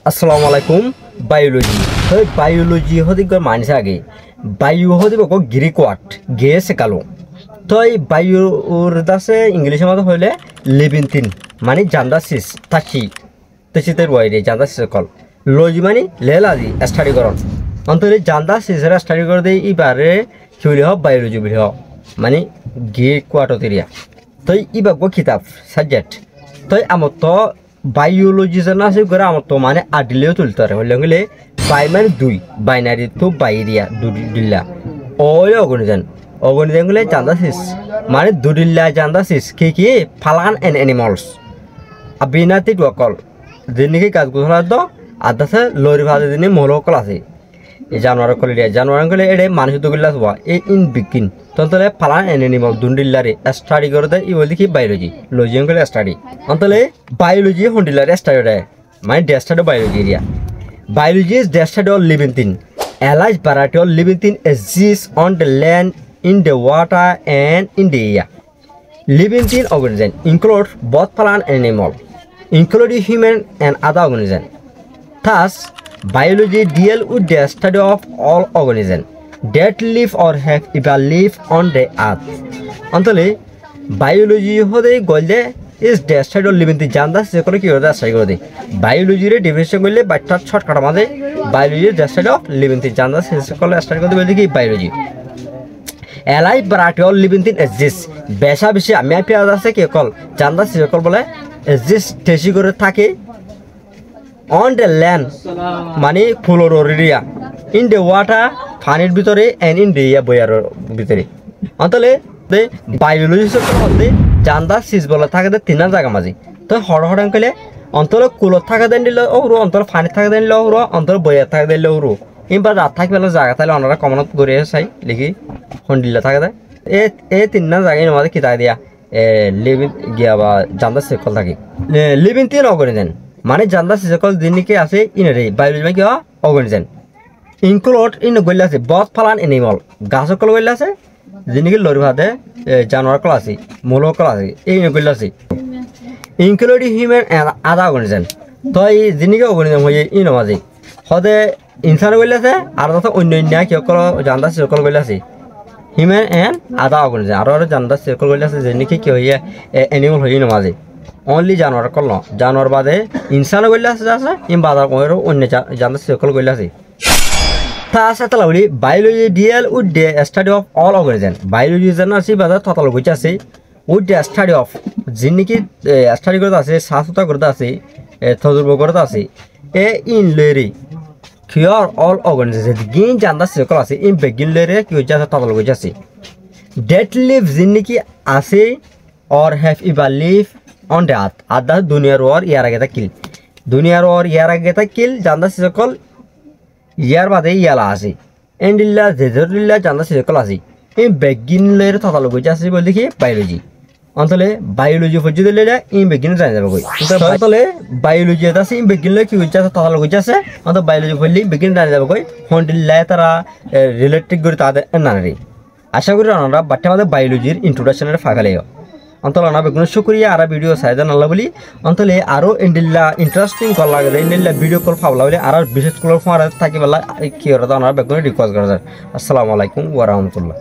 আসসালামু আলাইকুম। বায়োলজি হয় বায়োলজি হতে মানস আগে বায়ু হতে বক গ্রিক ওয়ার্ড গে শেখালো। তো এই বায়ুর দাসে ইংলিশের মতো হইলে লিভিং থিং মানে জান্দা সিস থাকি তেসিতে রয়ে জান্দা সিস কল লজি মানে লেলাজি স্টাডি করন অন্তরে জান্দা সিসের স্টাডি করে দিয়ে এবারে কি বলি হোক বায়োলজি বলি হোক মানে গ্রিক ওয়ার্ড তেরিয়া। তো ইবাক কিতাব সাবজেক্ট তো আমার তো বায়োলজি জানা আছে করে আমার তো মানে আডিলেও তুলতে পারে হলে গেলে বাই মানে দুই বাইনারি তো বাইরিয়া দুডিল্লা ওলে অগণিজান গেলে জানদাসিস মানে দুডিল্লা জানদাসিস কি ফালান এন্ড অ্যানিমালস আবিনাতি ওয়াকল দিনকে কাজ গোছলা তো আদাসে লরি ভাজে দিনে মহলকল আছে এই জানোয়ার কলিয়া জানোয়ার গেলে এড়ে মানুষ তো গিল্লা হওয়া এই ইন বিগিন তন্তলে ফালান এন্ড অ্যানিমাল দুডিল্লারে স্টাডি করতে ই বলি কি বায়োলজি লজি গেলে স্টাডি অন্তলে বায়োলজি হন্ডিলারে স্টাডি দেয় মানে the study biology area biology is the study of living thing. A large variety of living thing exists on the land, in the water, and in the air. Living thing organisms include both plant and animal, including human and other organisms. Thus, biology deals with the study of all organisms that live or have ever lived on the earth. Antole, biology hode golde is the study of living thing. Janda se kore ki hoda study kore de. Biology re definition করলে বাচ্চার শর্টকাটের মাঝে biology the study of living thing জানদা সে করলে study করতে বলি কি বায়োলজি এলাই variety of living thing exist বেশা বেশি আমি পেঁয়াজ আছে কি কল জানদা সে কল বলে এক্সিস্ট টেসি করে থাকে অন দ্য ল্যান্ড মানে ফুলোর এরিয়া ইন দ্য ওয়াটার পানির ভিতরে এন্ড ইন দ্য এয়ার বয়ার ভিতরে অন্তলে বায়োলজি মধ্যে জানদা সিজ বলে থাকে তিন জায়গা মাঝে তো হড় কইলে অন্তর কুলত থাকা দেন দিলে ওরু অন্তর পানি থাকা দেন দিলে ওরু অন্তর বইয়া থাকা দিলে ওরু এবার রাত থাকি পেলে জায়গা তাহলে ওনারা কমনত গড়ে চাই লিখি হন্ডিল্লা থাকা দেয় এই তিনটা জায়গায় আমাদের কিতা দিয়া লিভিং গিয়া বা জান্দা সেকল থাকি লিভিং তিন অগণিজেন মানে জান্দা সেকল দিনকে আছে ইনরে বায়োলজি মানে কি অগণিজেন ইনক্লুড ইন গইলা আছে বথ ফালান এনিমল গাছ সকল গইলা আছে দিনকে লরি ভাতে জানোয়ার কল আছে মূল কল আছে এই গইলা আছে including human and other organisms. তো এই জিনিসকে অর্গানিজম হয়ে ই নমাজি সদে ইনসান গইলে আছে আর তো অন্যান্য কি সকল জানদা সকল গইলে আছে হিউম্যান এন্ড আদার অর্গানিজম আর জানদা সকল গইলে আছে জিনিসকে কি হইয়া অ্যানিমাল হই নমাজি অনলি জানোয়ার কল ন জানোয়ার বাদে ইনসান গইলে আছে ইন বাদার কইরো অন্য জানদা সকল গইলে আছে তা সাথে লাগলি biology deal with the study of all organism biology জানা আছে বাদা ততল গইছে আছে উইথ দ্য স্টাডি অফ যিনিকি স্টাডি করতে আছে সাফতা করতে আছে তজুর্বা করতে আছে এ ইন লেরি কিওর অল অর্গানিজম গিন জানদা সকল আছে ইন বেগিন লেরে কি হইছে ততল গইছে আছে ডেট লিভ যিনিকি আছে or have ever live on the earth আদা দুনিয়ার ওর ইয়ার আগে থাকিল দুনিয়ার ওর ইয়ার আগে থাকিল জানদা সকল ইয়ার বাদে ইয়ালা আছে এন্ডিল্লা জেজরিল্লা জানদা সকল আছে ইন বেগিন লেরে ততল গইছে আছে বলি কি বায়োলজি অন্তলে বায়োলজি ফজি দিলে ইন বেগিন জানা যাবে কই অন্তলে বায়োলজি আছে ইন বেগিন কি হইছে ততল গইছে আছে অন্ত বায়োলজি ফলি বেগিন জানা যাবে কই হন্ডিল্লা তারা রিলেটেড করে তাদের নানারি আশা করি আমরা বাচ্চা আমাদের বায়োলজির ইন্ট্রোডাকশনের ফাগালেও অন্তল না বেগুন শুক্রিয়া আর ভিডিও সাইদান আল্লাহ বলি অন্তলে আরো ইন্ডিল্লা ইন্টারেস্টিং কল লাগে ইন্ডিল্লা ভিডিও কল ফাবলা বলে আর বিশেষ কল ফারা থাকি বলা কি ওরা আমরা বেগুন রিকোয়েস্ট করা যায়। আসসালামু আলাইকুম ওয়া রাহমাতুল্লাহ।